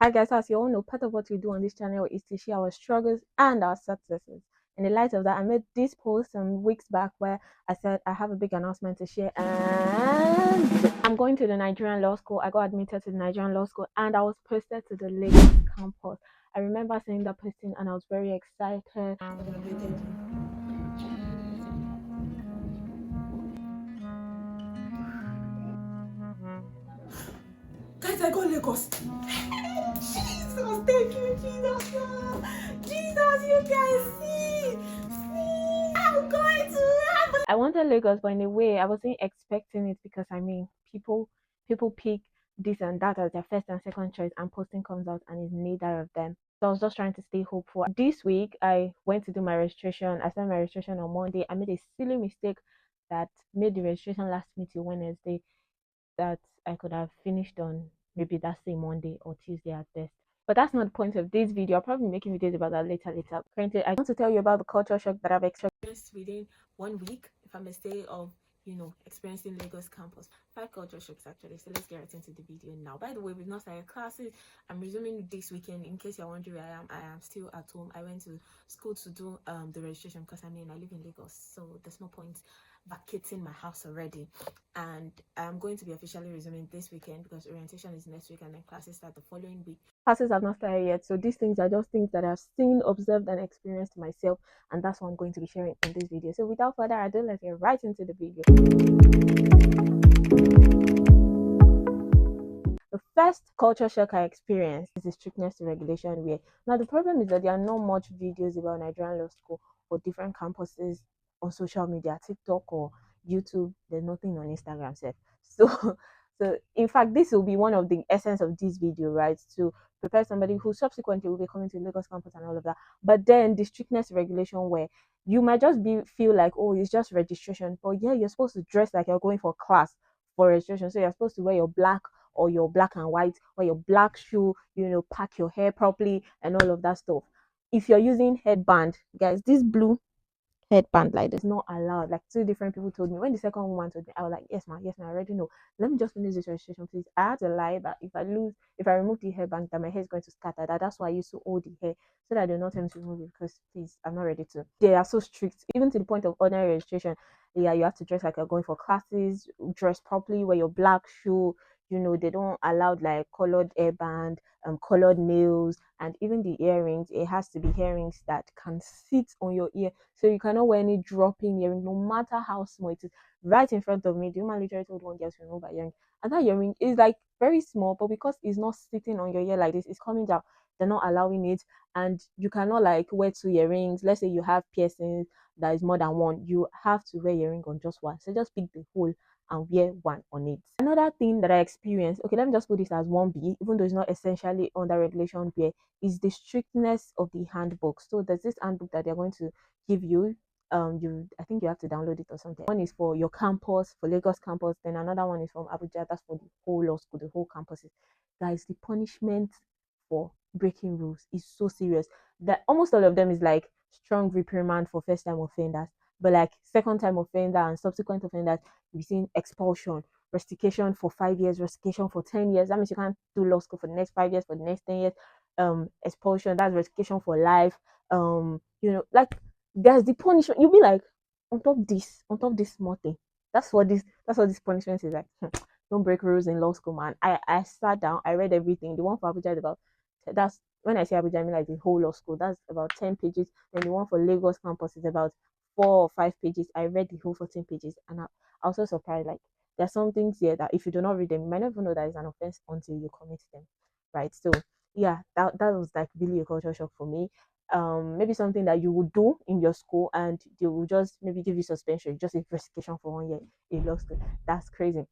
Hi guys, as you all know, part of what we do on this channel is to share our struggles and our successes. In the light of that, I made this post some weeks back where I said I have a big announcement to share, and I'm going to the Nigerian Law School. I got admitted to the Nigerian Law School and I was posted to the Lagos campus. I remember seeing that posting and I was very excited. Guys, I got Lagos. Jesus, thank you, Jesus. Jesus, you guys see, I'm going to heaven. I wanted Lagos, but in a way, I wasn't expecting it because I mean, people pick this and that as their first and second choice, and posting comes out and it's neither of them. So I was just trying to stay hopeful. This week, I went to do my registration. I started my registration on Monday. I made a silly mistake that made the registration last me till Wednesday, that I could have finished on maybe that same Monday or Tuesday at best. But that's not the point of this video. I'll probably be making videos about that later. Currently, I want to tell you about the culture shock that I've experienced Within 1 week, if I may say, of experiencing Lagos campus. 5 culture shocks actually. So let's get right into the video now. By the way, we've not started classes. I'm resuming this weekend. In case you're wondering where I am still at home. I went to school to do the registration because I live in Lagos, so there's no point vacating my house already. And I'm going to be officially resuming this weekend because orientation is next week and then classes start the following week. Classes have not started yet, so these things are just things that I've seen, observed, and experienced myself, and that's what I'm going to be sharing in this video. So without further ado, let's get right into the video. The first culture shock I experienced is the strictness to regulation. Where now the problem is that there are not much videos about Nigerian Law School or different campuses on social media, TikTok or YouTube. There's nothing on Instagram, set. So in fact, this will be one of the essence of this video, right? To prepare somebody who subsequently will be coming to Lagos campus and all of that. But then the strictness regulation, where you might just feel like, oh, it's just registration, but yeah, you're supposed to dress like you're going for class for registration. So you're supposed to wear your black or your black and white or your black shoe, pack your hair properly and all of that stuff. If you're using headband, guys, this blue headband like this not allowed. Like 2 different people told me. When the second woman told me, I was like, yes ma'am, I already know. Let me just finish this registration, please. I had to lie that if I remove the hairband, that my hair is going to scatter. That's why I used to hold the hair so that I do not tend to remove it, because please, I'm not ready to. They are so strict, even to the point of ordinary registration. Yeah, you have to dress like you're going for classes, dress properly, wear your black shoe. They don't allow like colored hairband, colored nails, and even the earrings. It has to be earrings that can sit on your ear, so you cannot wear any dropping earring, no matter how small it is. Right in front of me, the woman literally told one girl to remove her earring, and that earring is like very small, but because it's not sitting on your ear like this, it's coming down. They're not allowing it, and you cannot like wear 2 earrings. Let's say you have piercings that is more than one, you have to wear earring on just one. So just pick the whole and wear one on it. Another thing that I experienced, okay, let me just put this as 1B, even though it's not essentially under regulation B, is the strictness of the handbook. So there's this handbook that they're going to give you. I think you have to download it or something. One is for your campus, for Lagos campus, then another one is from Abuja, that's for the whole law school, the whole campuses. Guys, the punishment for breaking rules is so serious that almost all of them is like strong reprimand for first time offenders, but like second time offender and subsequent offenders, you've seen expulsion, rustication for 5 years, rustication for 10 years. That means you can't do law school for the next 5 years, for the next 10 years. Expulsion, that's rustication for life. Like there's the punishment. You'll be like, on top this small thing. That's what this punishment is like. Don't break rules in law school, man. I sat down, I read everything. The one for Abuja is about, that's when I say Abuja, I mean like the whole law school. That's about 10 pages. Then the one for Lagos campus is about 4 or 5 pages. I read the whole 14 pages, and I also surprised. Like there's some things here that if you do not read them, you might never know that it's an offense until you commit them, right? So yeah, that was like really a culture shock for me. Maybe something that you would do in your school and they will just maybe give you suspension, just investigation for 1 year in law school. That's crazy.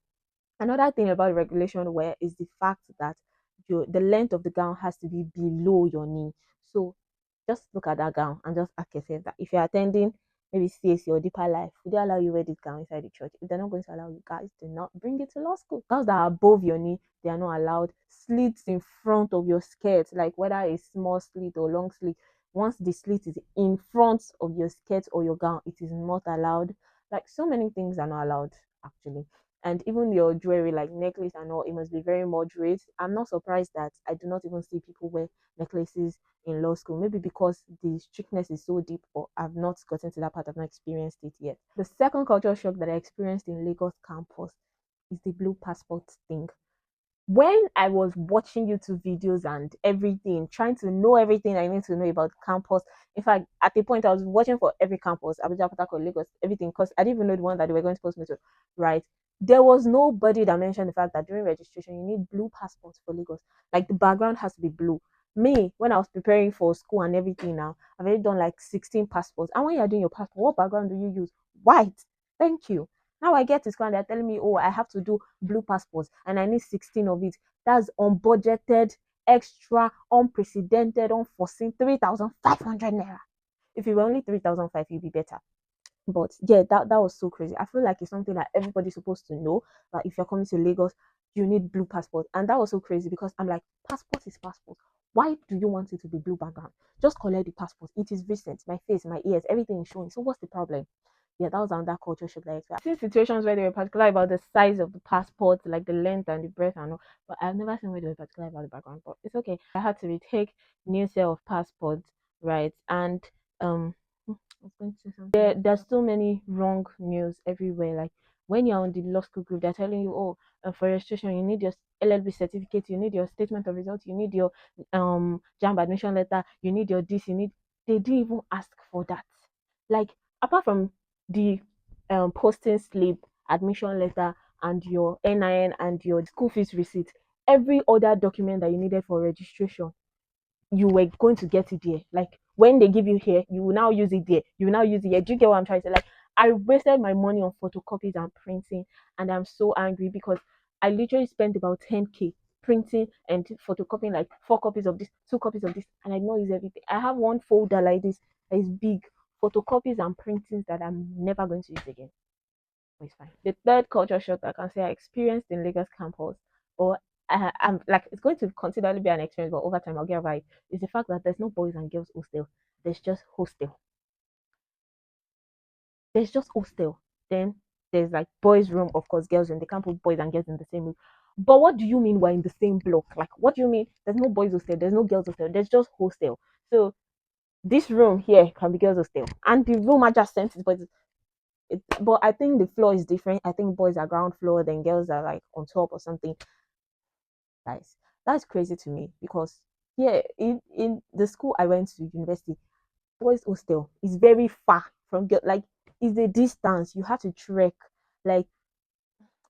Another thing about regulation wear is the fact that the length of the gown has to be below your knee. So just look at that gown and just ask yourself that if you're attending maybe CAC or deeper life, would they allow you wear this gown inside the church? If they're not going to allow you, guys, do not bring it to law school. Gowns that are above your knee, they are not allowed. Slits in front of your skirt, like whether it's small slit or long slit, once the slit is in front of your skirt or your gown, it is not allowed. Like so many things are not allowed actually. And even your jewelry, like necklace and all, it must be very moderate. I'm not surprised that I do not even see people wear necklaces in law school. Maybe because the strictness is so deep, or I've not gotten to that part, I've not experienced it yet. The second culture shock that I experienced in Lagos campus is the blue passport thing. When I was watching YouTube videos and everything, trying to know everything I need to know about campus. In fact, at the point I was watching for every campus, Abuja, Port Harcourt, Lagos, everything, because I didn't even know the one that they were going to post me to. Right, there was nobody that mentioned the fact that during registration you need blue passports for Lagos. Like the background has to be blue. Me, when I was preparing for school and everything, now I've already done like 16 passports. And when you're doing your passport, what background do you use? White. Thank you. Now I get to school and they're telling me, oh, I have to do blue passports and I need 16 of it. That's unbudgeted, extra, unprecedented, unforeseen 3,500 naira. If it were only 3,005, you'd be better. But yeah, that was so crazy. I feel like it's something that everybody's supposed to know. That if you're coming to Lagos, you need blue passport. And that was so crazy because I'm like, passport is passport. Why do you want it to be blue background? Just collect the passport. It is recent. My face, my ears, everything is showing. So what's the problem? Yeah, that was another culture shock that I experienced. I've seen situations where they were particular about the size of the passport, like the length and the breadth and all, but I've never seen where they were particular about the background. But it's okay. I had to retake new set of passports, right? And I was going to say something. There's so many wrong news everywhere. Like when you're on the law school group, they're telling you, oh, for registration, you need your LLB certificate, you need your statement of results, you need your JAMB admission letter, you need your this, you need. They didn't even ask for that. Like apart from the posting slip, admission letter, and your NIN and your school fees receipt, every other document that you needed for registration, you were going to get it there. Like when they give you here, you will now use it there. You will now use it here. Do you get what I'm trying to say? Like I wasted my money on photocopies and printing, and I'm so angry because I literally spent about 10K printing and photocopying like 4 copies of this, 2 copies of this, and I did not use everything. I have one folder like this that is big, photocopies and printings that I'm never going to use again. But it's fine. The third culture shock I can say I experienced in Lagos campus, or I'm like it's going to considerably be an experience, but over time I'll get over it. Is the fact that there's no boys and girls hostel. There's just hostel. There's just hostel. Then there's like boys' room, of course, girls' room. They can't put boys and girls in the same room. But what do you mean we're in the same block? Like, what do you mean? There's no boys hostel. There's no girls hostel. There's just hostel. So this room here can be girls hostel, and the room adjacent is boys. But I think the floor is different. I think boys are ground floor, then girls are like on top or something. Guys, that's crazy to me because here in the school I went to, university, boys hostel is very far from girl. Like it's a distance. You have to trek. Like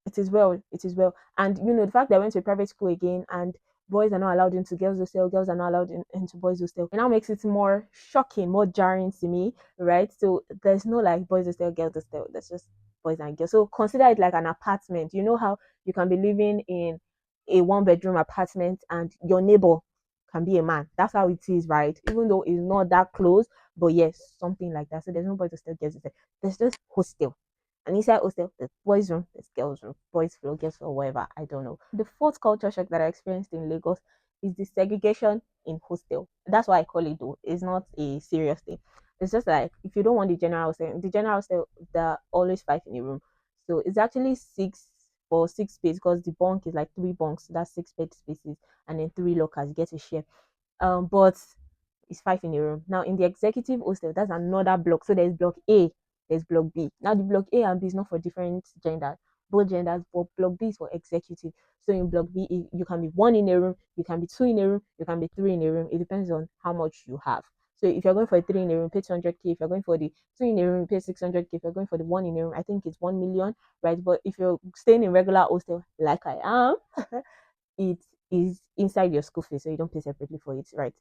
it is well, it is well. And you know, the fact that I went to a private school again and boys are not allowed into girls' hostel, girls are not allowed into boys' hostel. It now makes it more shocking, more jarring to me, right? So there's no like boys' hostel, girls' hostel. There's just boys and girls. So consider it like an apartment. You know how you can be living in a one-bedroom apartment and your neighbor can be a man. That's how it is, right? Even though it's not that close, but yes, something like that. So there's no boys hostel, girls hostel. There's just hostel. And inside hostel, there's boys' room, there's girls' room, boys' floor, girls' floor, whatever. I don't know. The fourth culture shock that I experienced in Lagos is the segregation in hostel. That's why I call it though. It's not a serious thing. It's just like if you don't want the general hostel, there are always five in a room. So it's actually six for six space because the bunk is like three bunks. That's six bed spaces, and then three lockers. You get to share. But it's five in a room. Now in the executive hostel, that's another block. So there's block A, there's block B. Now the block A and B is not for different genders, both genders, but block B is for executive. So in block B, you can be one in a room, you can be two in a room, you can be three in a room. It depends on how much you have. So if you're going for a three in a room, pay 200K. If you're going for the two in a room, pay 600K. If you're going for the one in a room, I think it's 1 million, right? But if you're staying in regular hostel, like I am, it is inside your school fee, so you don't pay separately for it, right?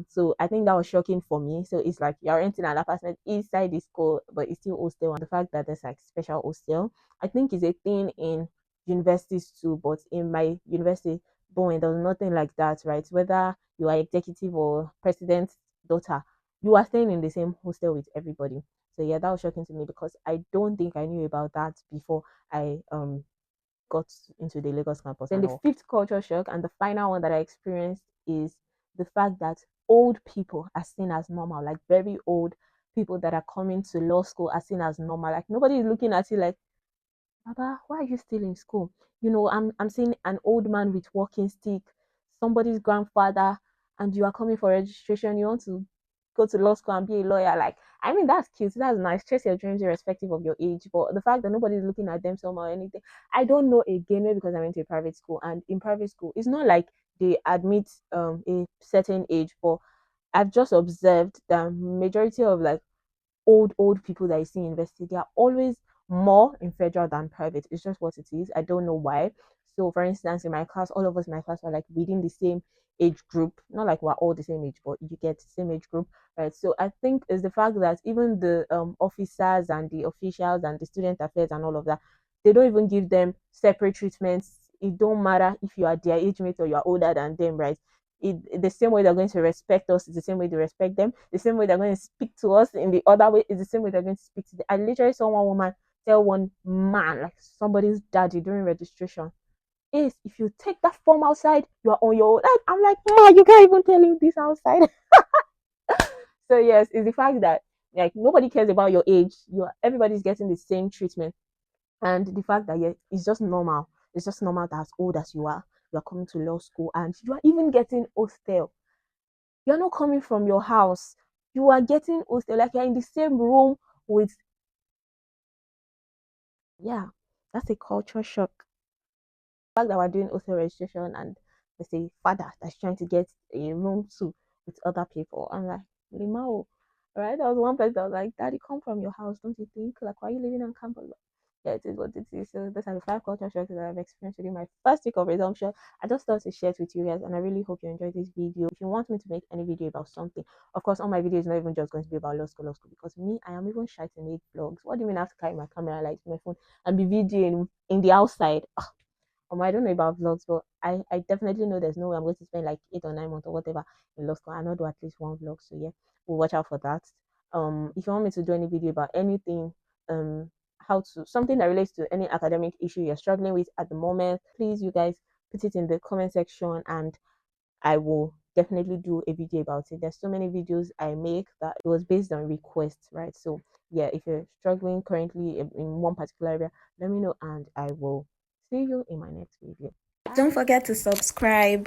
So I think that was shocking for me. So it's like you're renting an apartment inside the school, but it's still hostel. And the fact that there's like special hostel, I think is a thing in universities too. But in my university, boy, there's nothing like that, right? Whether you are executive or president's daughter, you are staying in the same hostel with everybody. So yeah, that was shocking to me because I don't think I knew about that before I got into the Lagos campus. Then the fifth culture shock and the final one that I experienced is the fact that old people are seen as normal, like very old people that are coming to law school are seen as normal. Like nobody is looking at you like, Baba, why are you still in school? I'm seeing an old man with walking stick, somebody's grandfather, and you are coming for registration. You want to go to law school and be a lawyer. Like, I mean, that's cute. That's nice. Chase your dreams irrespective of your age. But the fact that nobody's looking at them somehow or anything, I don't know again, maybe because I went to a private school. And in private school, it's not like they admit a certain age, but I've just observed the majority of like old people that you see in university, they are always more in federal than private. It's just what it is. I don't know why. So, for instance, in my class, all of us in my class were like within the same age group. Not like we're all the same age, but you get the same age group, right? So, I think is the fact that even the officers and the officials and the student affairs and all of that, they don't even give them separate treatments. It don't matter if you are their age mate or you are older than them, right? The same way they're going to respect us is the same way they respect them. The same way they're going to speak to us in the other way is the same way they're going to speak to them. I literally saw one woman tell one man, like somebody's daddy during registration, is if you take that form outside, you are on your own. I'm like, ma, you can't even tell him this outside. So yes, it's the fact that like nobody cares about your age. Everybody's getting the same treatment, and the fact that yeah, it's just normal. It's just normal that as old as you are coming to law school and you are even getting hostel. You're not coming from your house. You are getting hostel, like you're in the same room with, yeah, that's a culture shock. The fact that we're doing hostel registration and there's a father that's trying to get a room too with other people. I'm like, Limao. Right? There was one person that was like, Daddy, come from your house, don't you think? Like, why are you living on campus? Yeah, it is what it is. So those are the 5 culture shocks that I've experienced within my first week of resumption. I just thought to share it with you guys, and I really hope you enjoyed this video. If you want me to make any video about something, of course, all my videos not even just going to be about law school, because me, I am even shy to make vlogs. What do you mean I have to carry my camera, like my phone, and be videoing in the outside? I don't know about vlogs, but I definitely know there's no way I'm going to spend like 8 or 9 months or whatever in law school. I know do at least one vlog, so yeah, we'll watch out for that. If you want me to do any video about anything, how to something that relates to any academic issue you're struggling with at the moment, please, you guys, put it in the comment section, and I will definitely do a video about it. There's so many videos I make that it was based on requests, right? So yeah, if you're struggling currently in one particular area, let me know and I will see you in my next video. Don't Bye. forget to subscribe.